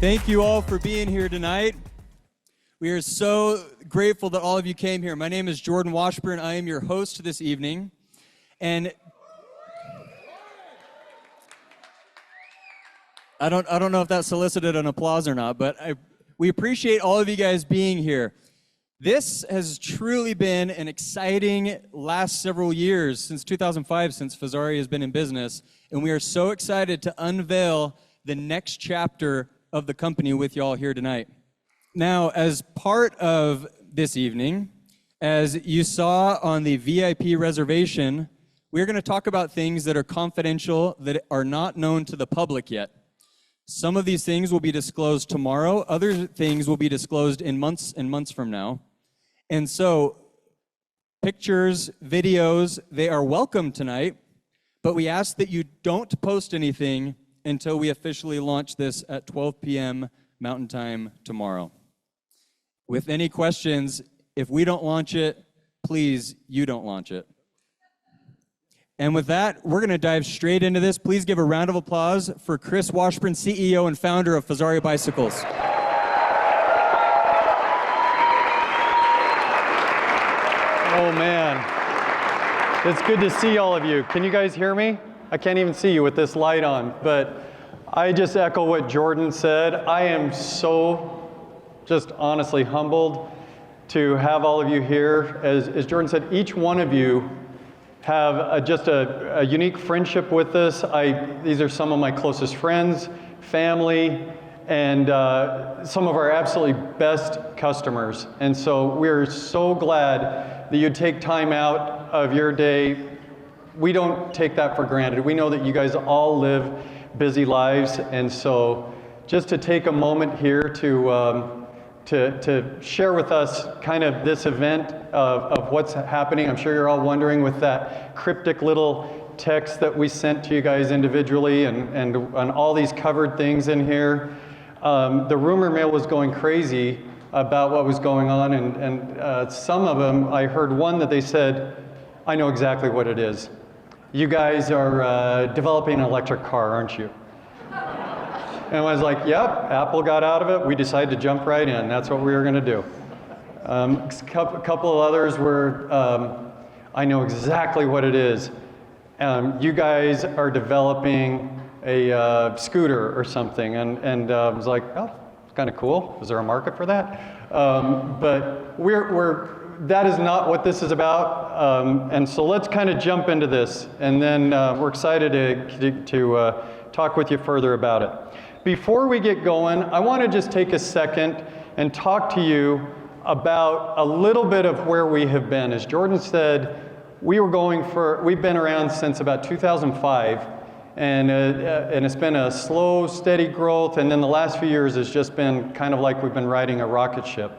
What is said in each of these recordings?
Thank you all for being here tonight. We are so grateful that all of you came here. My name is Jordan Washburn. I am your host this evening. And I don't know if that solicited an applause or not, but we appreciate all of you guys being here. This has truly been an exciting last several years, since 2005, since Fezzari has been in business, and we are so excited to unveil the next chapter of the company with y'all here tonight. Now, as part of this evening, as you saw on the VIP reservation, we're going to talk about things that are confidential, that are not known to the public yet. Some of these things will be disclosed tomorrow. Other things will be disclosed in months and months from now. And so pictures, videos, they are welcome tonight, but we ask that you don't post anything until we officially launch this at 12 p.m. Mountain Time tomorrow. With any questions, if we don't launch it, please, you don't launch it. And with that, we're going to dive straight into this. Please give a round of applause for Chris Washburn, CEO and founder of Fezzari Bicycles. Oh man, it's good to see all of you. Can you guys hear me? I can't even see you with this light on, but I just echo what Jordan said. I am so just honestly humbled to have all of you here. As Jordan said, each one of you have just a unique friendship with us. These are some of my closest friends, family, and some of our absolutely best customers. And so we're so glad that you take time out of your day. We don't take that for granted. We know that you guys all live busy lives, and so just to take a moment here to share with us kind of this event of what's happening. I'm sure you're all wondering with that cryptic little text that we sent to you guys individually and all these covered things in here. The rumor mill was going crazy about what was going on, and some of them, I heard one that they said, I know exactly what it is. You guys are developing an electric car, aren't you? And I was like, yep, Apple got out of it. We decided to jump right in. That's what we were going to do. A couple of others were, I know exactly what it is. You guys are developing a scooter or something. And I was like, oh, it's kind of cool. Is there a market for that? But that is not what this is about. And so let's kind of jump into this. And then we're excited to talk with you further about it. Before we get going, I want to just take a second and talk to you about a little bit of where we have been. As Jordan said, we've been around since about 2005, and it's been a slow, steady growth, and then the last few years has just been kind of like we've been riding a rocket ship.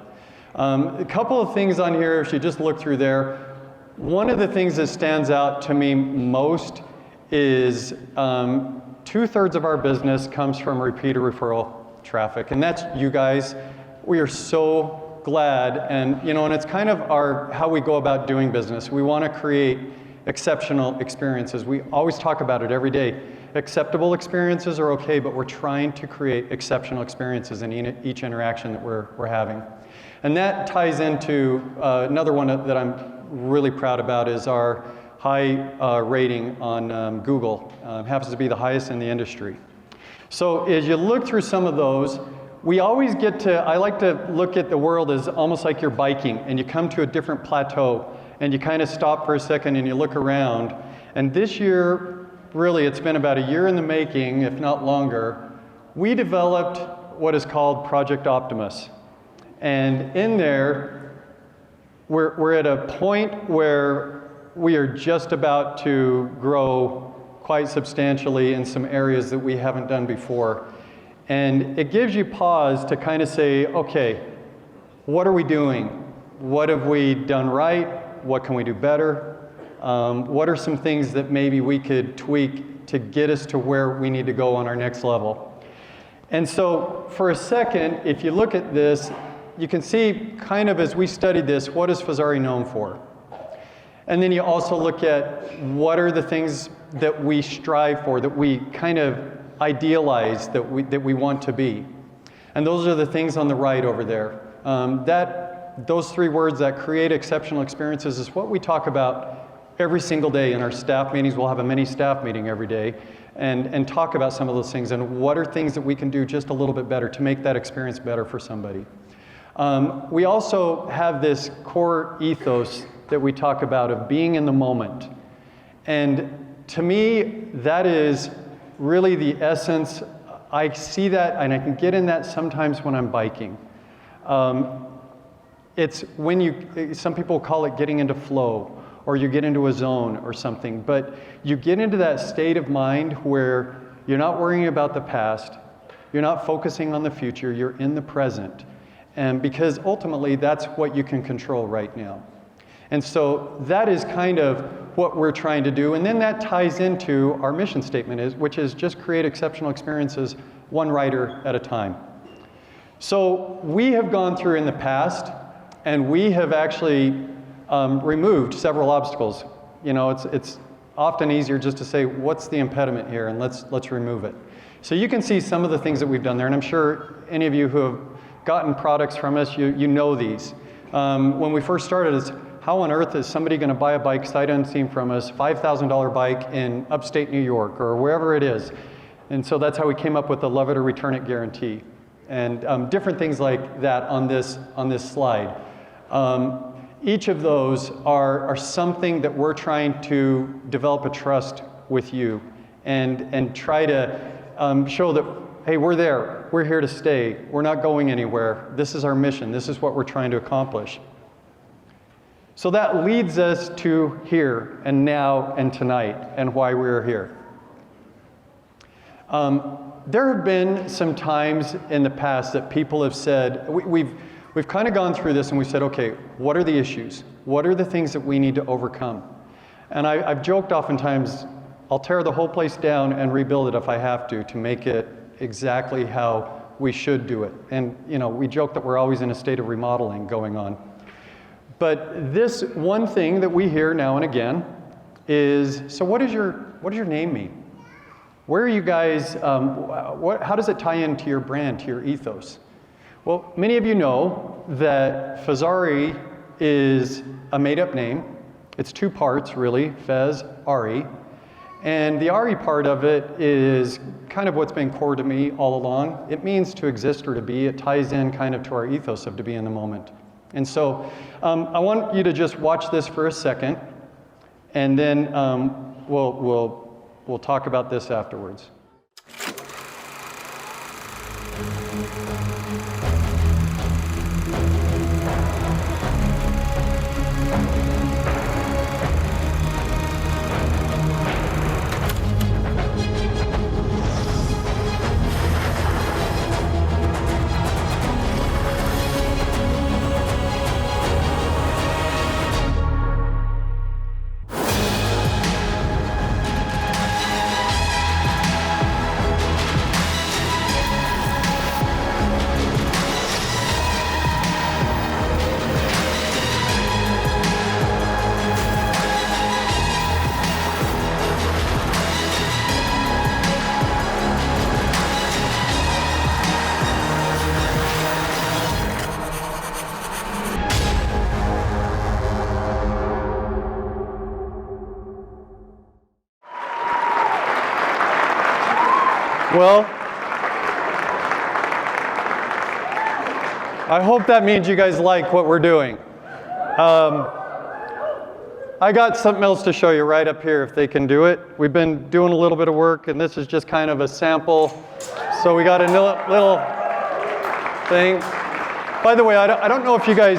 A couple of things on here, if you just look through there, one of the things that stands out to me most is 2/3 of our business comes from repeater referral traffic, and that's you guys. We are so glad, and it's kind of how we go about doing business. We want to create exceptional experiences. We always talk about it every day. Acceptable experiences are okay, but we're trying to create exceptional experiences in each interaction that we're having. And that ties into another one that I'm really proud about is our high rating on Google. Happens to be the highest in the industry. So as you look through some of those, I like to look at the world as almost like you're biking and you come to a different plateau and you kind of stop for a second and you look around. And this year, really, it's been about a year in the making, if not longer, we developed what is called Project Optimus. And in there, we're at a point where we are just about to grow quite substantially in some areas that we haven't done before. And it gives you pause to kind of say, okay, what are we doing? What have we done right? What can we do better? What are some things that maybe we could tweak to get us to where we need to go on our next level? And so for a second, if you look at this, you can see kind of as we studied this, what is Fezzari known for? And then you also look at what are the things that we strive for, that we kind of idealize, that we want to be. And those are the things on the right over there. Those three words, that create exceptional experiences, is what we talk about every single day in our staff meetings. We'll have a mini staff meeting every day and talk about some of those things and what are things that we can do just a little bit better to make that experience better for somebody. We also have this core ethos that we talk about of being in the moment. And to me, that is really the essence. I see that and I can get in that sometimes when I'm biking. It's when some people call it getting into flow, or you get into a zone or something, but you get into that state of mind where you're not worrying about the past, you're not focusing on the future, you're in the present. And because ultimately that's what you can control right now. And so that is kind of what we're trying to do. And then that ties into our mission statement, which is just create exceptional experiences one rider at a time. So we have gone through in the past, and we have actually removed several obstacles. You know, it's often easier just to say, what's the impediment here, and let's remove it. So you can see some of the things that we've done there, and I'm sure any of you who have gotten products from us, you know these. When we first started, it's how on earth is somebody going to buy a bike sight unseen from us, $5,000 bike in upstate New York or wherever it is? And so that's how we came up with the love it or return it guarantee, and different things like that on this slide. Each of those are something that we're trying to develop a trust with you and try to show that, hey, we're there, we're here to stay, we're not going anywhere, this is our mission, this is what we're trying to accomplish. So that leads us to here and now and tonight and why we're here. There have been some times in the past that people have said, we've kind of gone through this and we said, okay, what are the issues? What are the things that we need to overcome? And I've joked oftentimes, I'll tear the whole place down and rebuild it if I have to make it exactly how we should do it. And you know, we joke that we're always in a state of remodeling going on. But this one thing that we hear now and again is, so what does your name mean? Where are you guys, how does it tie into your brand, to your ethos? Well, many of you know that Fezzari is a made-up name. It's two parts, really, Fezzari. And the Ari part of it is kind of what's been core to me all along. It means to exist or to be. It ties in kind of to our ethos of to be in the moment. And so I want you to just watch this for a second, and then we'll talk about this afterwards. Well, I hope that means you guys like what we're doing. I got something else to show you right up here if they can do it. We've been doing a little bit of work, and this is just kind of a sample. So we got a little thing. By the way, I don't know if you guys,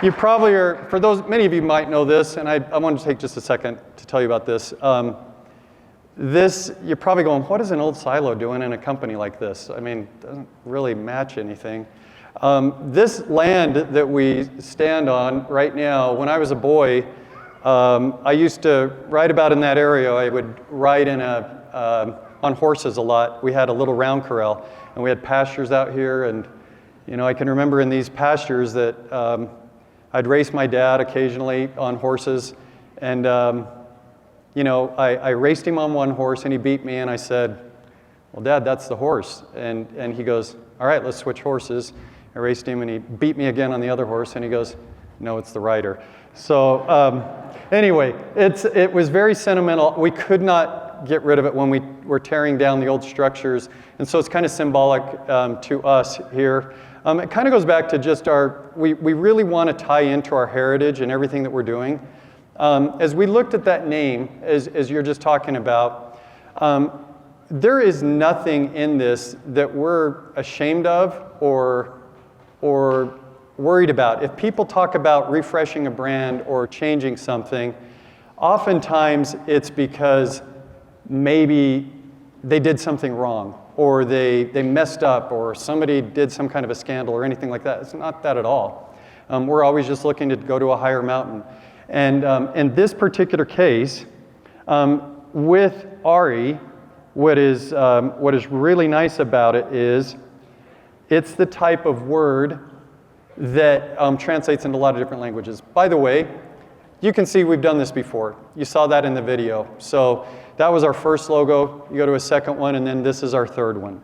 you probably are, for those, many of you might know this, and I want to take just a second to tell you about this. This, you're probably going, what is an old silo doing in a company like this? I mean, it doesn't really match anything. This land that we stand on right now, when I was a boy, I used to ride about in that area. I would ride on horses a lot. We had a little round corral, and we had pastures out here. And you know, I can remember in these pastures that I'd race my dad occasionally on horses, and you know, I raced him on one horse and he beat me, and I said, well, Dad, that's the horse. And he goes, all right, let's switch horses. I raced him, and he beat me again on the other horse, and he goes, no, it's the rider. So anyway, it was very sentimental. We could not get rid of it when we were tearing down the old structures, and so it's kind of symbolic to us here. It kind of goes back to just we really want to tie into our heritage and everything that we're doing. As we looked at that name, as you're just talking about, there is nothing in this that we're ashamed of or worried about. If people talk about refreshing a brand or changing something, oftentimes it's because maybe they did something wrong, or they messed up, or somebody did some kind of a scandal or anything like that. It's not that at all. We're always just looking to go to a higher mountain. And in this particular case, with Ari, what is really nice about it is it's the type of word that translates into a lot of different languages. By the way, you can see we've done this before. You saw that in the video. So that was our first logo. You go to a second one, and then this is our third one.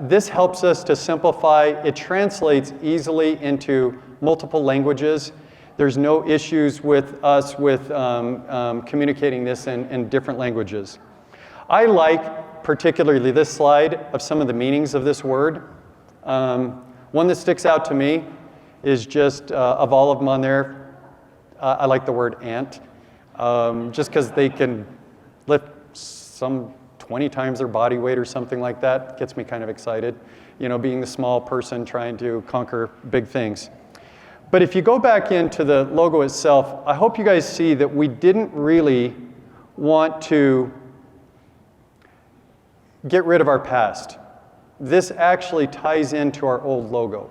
This helps us to simplify. It translates easily into multiple languages. There's no issues with us with communicating this in different languages. I like particularly this slide of some of the meanings of this word. One that sticks out to me is just, of all of them on there, I like the word ant, just because they can lift some 20 times their body weight or something like that. Gets me kind of excited, being the small person trying to conquer big things. But if you go back into the logo itself, I hope you guys see that we didn't really want to get rid of our past. This actually ties into our old logo.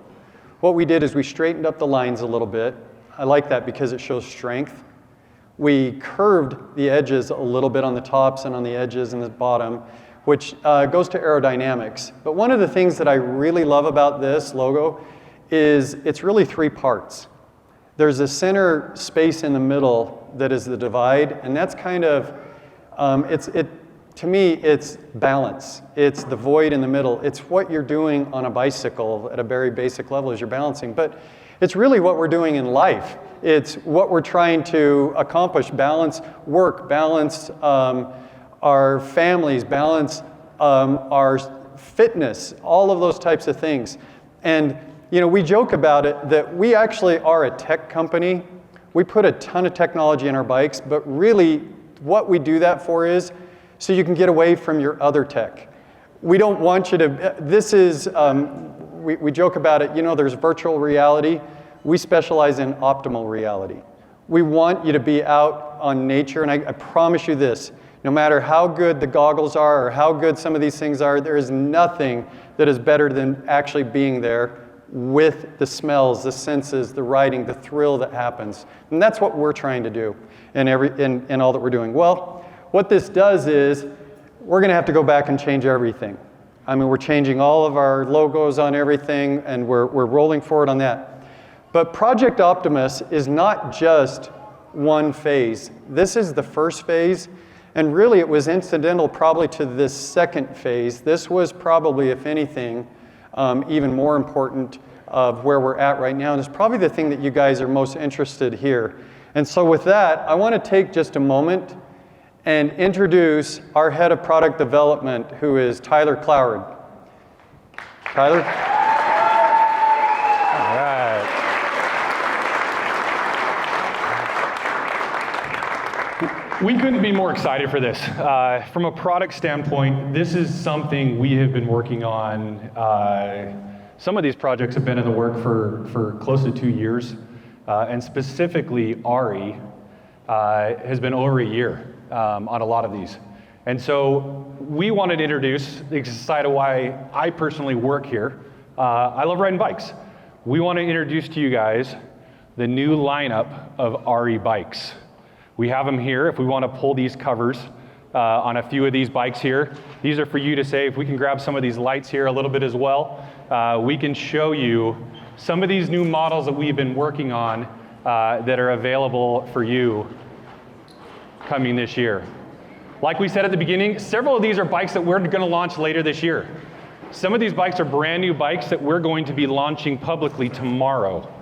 What we did is we straightened up the lines a little bit. I like that because it shows strength. We curved the edges a little bit on the tops and on the edges and the bottom, which goes to aerodynamics. But one of the things that I really love about this logo is it's really three parts. There's a center space in the middle that is the divide, and that's kind of, to me, it's balance. It's the void in the middle. It's what you're doing on a bicycle at a very basic level as you're balancing. But it's really what we're doing in life. It's what we're trying to accomplish. Balance work, balance our families, balance our fitness, all of those types of things. And we joke about it that we actually are a tech company. We put a ton of technology in our bikes, but really what we do that for is so you can get away from your other tech. We don't want you to, we joke about it, there's virtual reality. We specialize in optimal reality. We want you to be out on nature, and I promise you this, no matter how good the goggles are or how good some of these things are, there is nothing that is better than actually being there with the smells, the senses, the riding, the thrill that happens. And that's what we're trying to do in all that we're doing. Well, what this does is we're going to have to go back and change everything. I mean, we're changing all of our logos on everything, and we're rolling forward on that. But Project Optimus is not just one phase. This is the first phase, and really it was incidental probably to this second phase. This was probably, if anything, even more important of where we're at right now, and it's probably the thing that you guys are most interested here. And so with that, I want to take just a moment and introduce our head of product development, who is Tyler Cloward. Tyler? All right. We couldn't be more excited for this. From a product standpoint, this is something we have been working on. Some of these projects have been in the work for close to 2 years, and specifically Ari has been over a year. On a lot of these. And so we wanted to introduce, the side of why I personally work here. I love riding bikes. We want to introduce to you guys the new lineup of Ari bikes. We have them here if we want to pull these covers on a few of these bikes here. These are for you to say, if we can grab some of these lights here a little bit as well, we can show you some of these new models that we've been working on that are available for you coming this year. Like we said at the beginning, several of these are bikes that we're going to launch later this year. Some of these bikes are brand new bikes that we're going to be launching publicly tomorrow.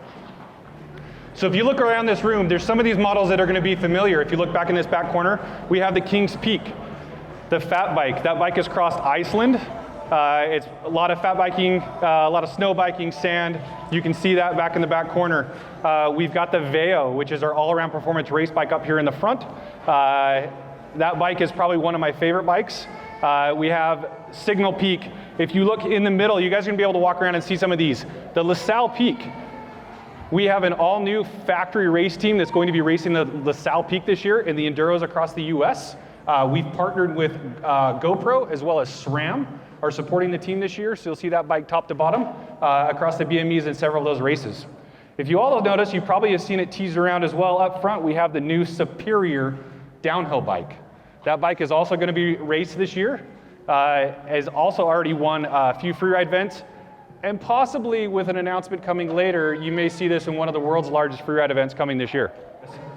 So if you look around this room, there's some of these models that are going to be familiar. If you look back in this back corner, we have the King's Peak, the fat bike. That bike has crossed Iceland. It's a lot of fat biking, a lot of snow biking, sand. You can see that back in the back corner. We've got the Veo, which is our all-around performance race bike up here in the front. That bike is probably one of my favorite bikes. We have Signal Peak. If you look in the middle, you guys are gonna be able to walk around and see some of these. The LaSalle Peak. We have an all-new factory race team that's going to be racing the LaSalle Peak this year in the Enduros across the US. We've partnered with GoPro as well as SRAM are supporting the team this year, so you'll see that bike top to bottom across the BMEs in several of those races. If you all have noticed, you probably have seen it teased around as well. Up front, we have the new Superior downhill bike. That bike is also going to be raced this year, has also already won a few freeride events, and possibly with an announcement coming later, you may see this in one of the world's largest freeride events coming this year.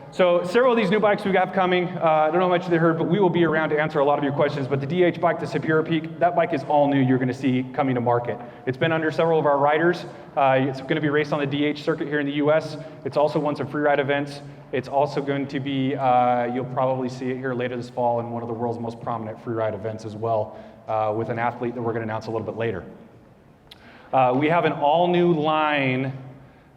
So several of these new bikes we have coming, I don't know how much they heard, but we will be around to answer a lot of your questions. But the DH bike, the Superior Peak, that bike is all new you're going to see coming to market. It's been under several of our riders. It's going to be raced on the DH circuit here in the US. It's also won some freeride events. It's also going to be, you'll probably see it here later this fall in one of the world's most prominent freeride events as well, with an athlete that we're going to announce a little bit later. We have an all new line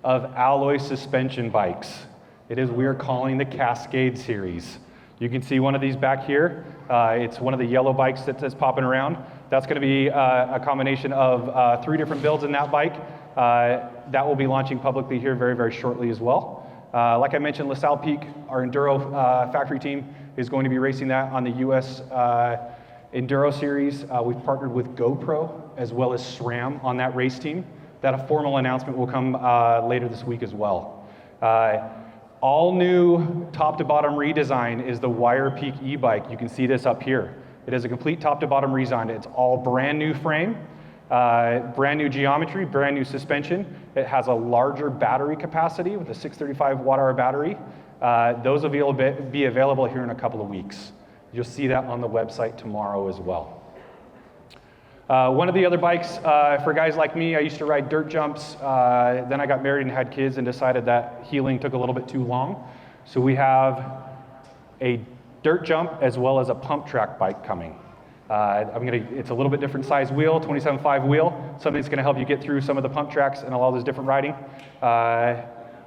of alloy suspension bikes. It is, we are calling the Cascade series. You can see one of these back here. It's one of the yellow bikes that's popping around. That's going to be a combination of 3 different builds in that bike. That will be launching publicly here very, very shortly as well. Like I mentioned, LaSalle Peak, our Enduro factory team, is going to be racing that on the US Enduro series. We've partnered with GoPro as well as SRAM on that race team. That formal announcement will come later this week as well. All new top to bottom redesign is the Wire Peak e-bike. You can see this up here. It is a complete top to bottom redesign. It's all brand new frame, brand new geometry, brand new suspension. It has a larger battery capacity with a 635 watt hour battery. Those will be available here in a couple of weeks. You'll see that on the website tomorrow as well. One of the other bikes, for guys like me, I used to ride dirt jumps, then I got married and had kids and decided that healing took a little bit too long. So we have a dirt jump as well as a pump track bike coming. It's a little bit different size wheel, 27.5 wheel, something that's gonna help you get through some of the pump tracks and all this different riding.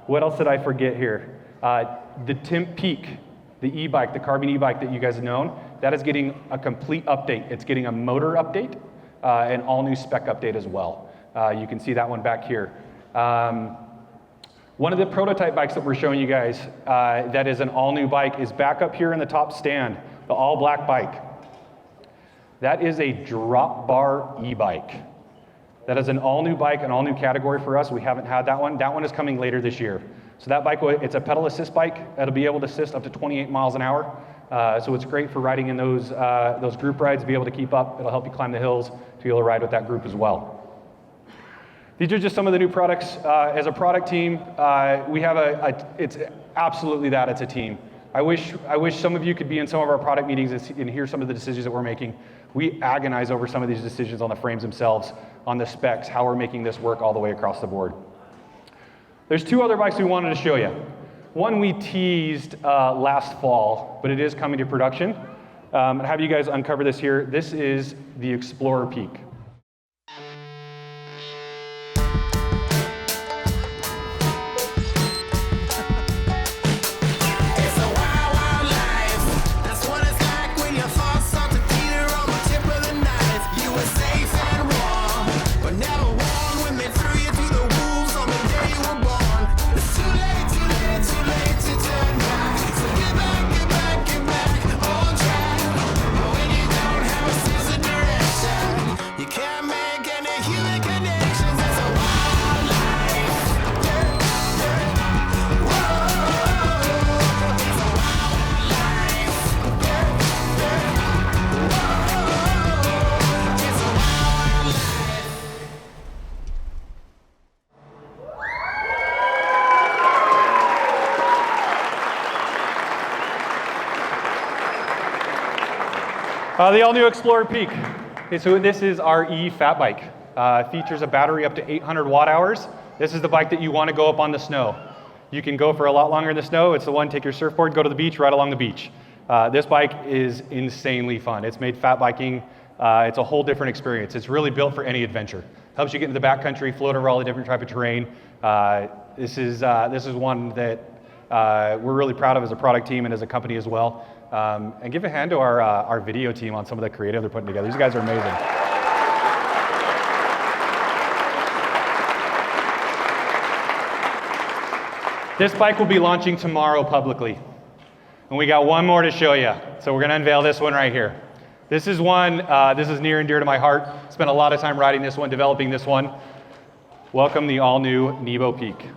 What else did I forget here? The Timp Peak, the e-bike, the carbon e-bike that you guys have known, that is getting a complete update. It's getting a motor update. An all-new spec update as well. You can see that one back here. One of the prototype bikes that we're showing you guys that is an all-new bike is back up here in the top stand, the all-black bike. That is a drop bar e-bike. That is an all-new bike, an all-new category for us. We haven't had that one. That one is coming later this year. So that bike, it's a pedal assist bike. It'll be able to assist up to 28 miles an hour. So it's great for riding in those group rides, be able to keep up. It'll help you climb the hills to be able to ride with that group as well. These are just some of the new products. As a product team, we have it's absolutely that, it's a team. I wish some of you could be in some of our product meetings and hear some of the decisions that we're making. We agonize over some of these decisions on the frames themselves, on the specs, how we're making this work all the way across the board. There's 2 other bikes we wanted to show you. One we teased last fall, but it is coming to production. I'll have you guys uncover this here. This is the Explorer Peak. The all-new Explorer Peak. Okay, so this is our e-fat bike. Features a battery up to 800 watt hours. This is the bike that you want to go up on the snow. You can go for a lot longer in the snow. It's the one, take your surfboard, go to the beach, ride along the beach. This bike is insanely fun. It's made fat biking, it's a whole different experience. It's really built for any adventure. Helps you get into the backcountry, float over all the different type of terrain. This is one that we're really proud of as a product team and as a company as well. And give a hand to our video team on some of the creative they're putting together. These guys are amazing. This bike will be launching tomorrow publicly. And we got one more to show you. So we're gonna unveil this one right here. This is one, this is near and dear to my heart. Spent a lot of time riding this one, developing this one. Welcome the all new Nebo Peak.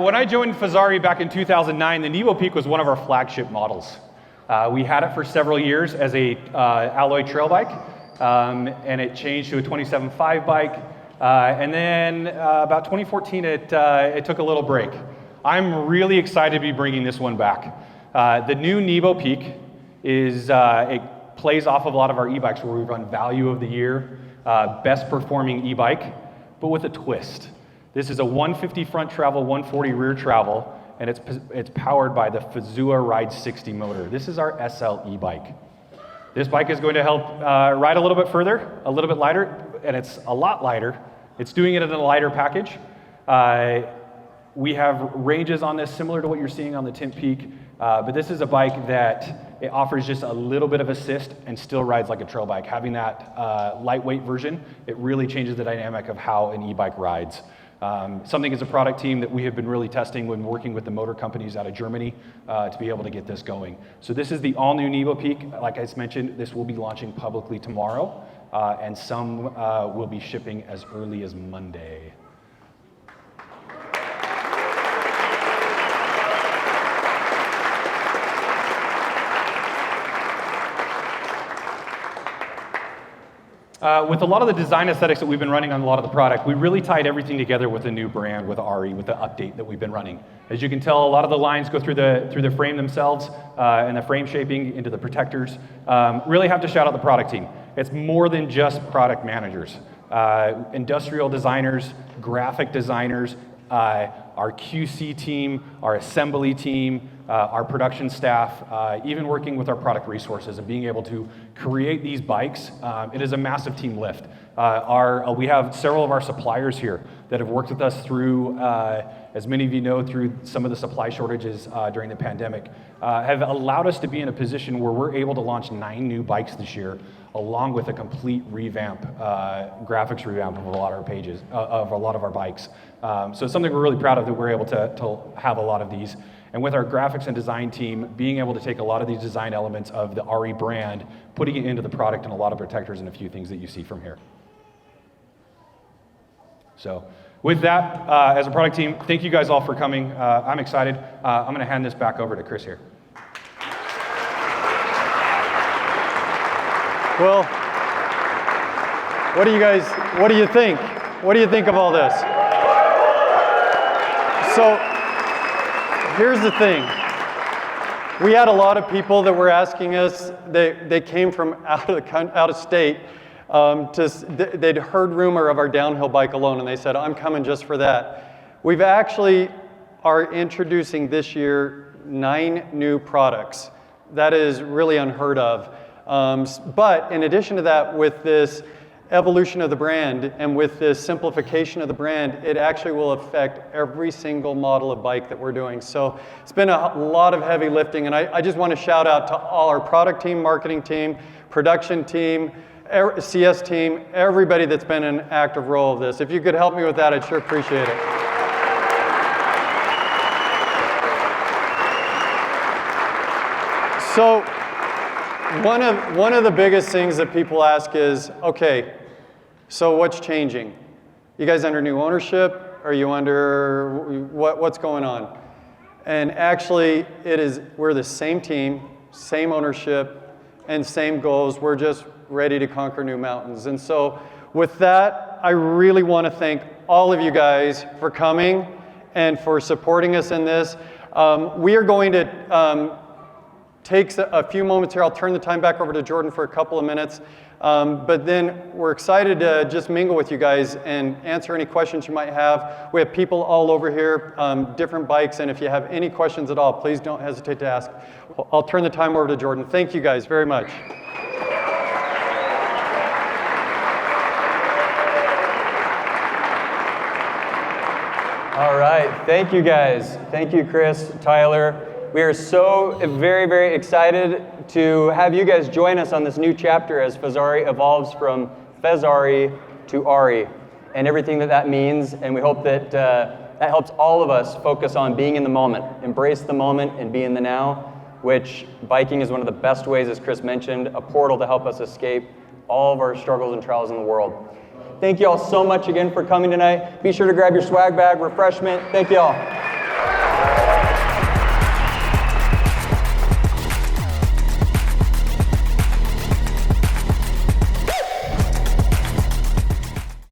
When I joined Fezzari back in 2009, the Nebo Peak was one of our flagship models. We had it for several years as a alloy trail bike, and it changed to a 27.5 bike, and then about 2014 it took a little break. I'm really excited to be bringing this one back. The new Nebo Peak it plays off of a lot of our e-bikes where we run value of the year, best performing e-bike, but with a twist. This is a 150 front travel, 140 rear travel, and it's powered by the Fezzari Ride 60 motor. This is our SL e-bike. This bike is going to help ride a little bit further, a little bit lighter, and it's a lot lighter. It's doing it in a lighter package. We have ranges on this similar to what you're seeing on the Tint Peak, but this is a bike that it offers just a little bit of assist and still rides like a trail bike. Having that lightweight version, it really changes the dynamic of how an e-bike rides. Something as a product team that we have been really testing when working with the motor companies out of Germany to be able to get this going. So this is the all-new Nebo Peak. Like I mentioned, this will be launching publicly tomorrow, and some will be shipping as early as Monday. With a lot of the design aesthetics that we've been running on a lot of the product, we really tied everything together with a new brand, with RE, with the update that we've been running. As you can tell, a lot of the lines go through the frame themselves and the frame shaping into the protectors. Really have to shout out the product team. It's more than just product managers. Industrial designers, graphic designers, our QC team, our assembly team, our production staff, even working with our product resources and being able to create these bikes, it is a massive team lift. We have several of our suppliers here that have worked with us through, as many of you know, through some of the supply shortages during the pandemic, have allowed us to be in a position where we're able to launch 9 new bikes this year, along with a complete revamp, graphics revamp of a lot of our pages, of a lot of our bikes. So it's something we're really proud of that we're able to have a lot of these. And with our graphics and design team, being able to take a lot of these design elements of the RE brand, putting it into the product and a lot of protectors and a few things that you see from here. So with that, as a product team, thank you guys all for coming. I'm excited. I'm gonna hand this back over to Chris here. Well, what do you think? What do you think of all this? So, here's the thing. We had a lot of people that were asking us, they came from out of state, They'd heard rumor of our downhill bike alone, and they said, I'm coming just for that. We've actually are introducing this year 9 new products. That is really unheard of. But in addition to that, with this evolution of the brand and with this simplification of the brand, it actually will affect every single model of bike that we're doing. So it's been a lot of heavy lifting, and I just want to shout out to all our product team, marketing team, production team, CS team, everybody that's been an active role of this. If you could help me with that, I'd sure appreciate it. So one of the biggest things that people ask is, okay, so what's changing? You guys under new ownership? Are you under, what's going on? And actually, we're the same team, same ownership, and same goals. We're just ready to conquer new mountains. And so with that, I really want to thank all of you guys for coming and for supporting us in this. We are going to take a few moments here. I'll turn the time back over to Jordan for a couple of minutes. But then we're excited to just mingle with you guys and answer any questions you might have. We have people all over here, different bikes, and if you have any questions at all, please don't hesitate to ask. I'll turn the time over to Jordan. Thank you guys very much. All right, thank you guys. Thank you, Chris, Tyler. We are so very, very excited to have you guys join us on this new chapter as Fezzari evolves from Fezzari to Ari and everything that means. And we hope that that helps all of us focus on being in the moment, embrace the moment and be in the now, which biking is one of the best ways, as Chris mentioned, a portal to help us escape all of our struggles and trials in the world. Thank you all so much again for coming tonight. Be sure to grab your swag bag, refreshment. Thank you all.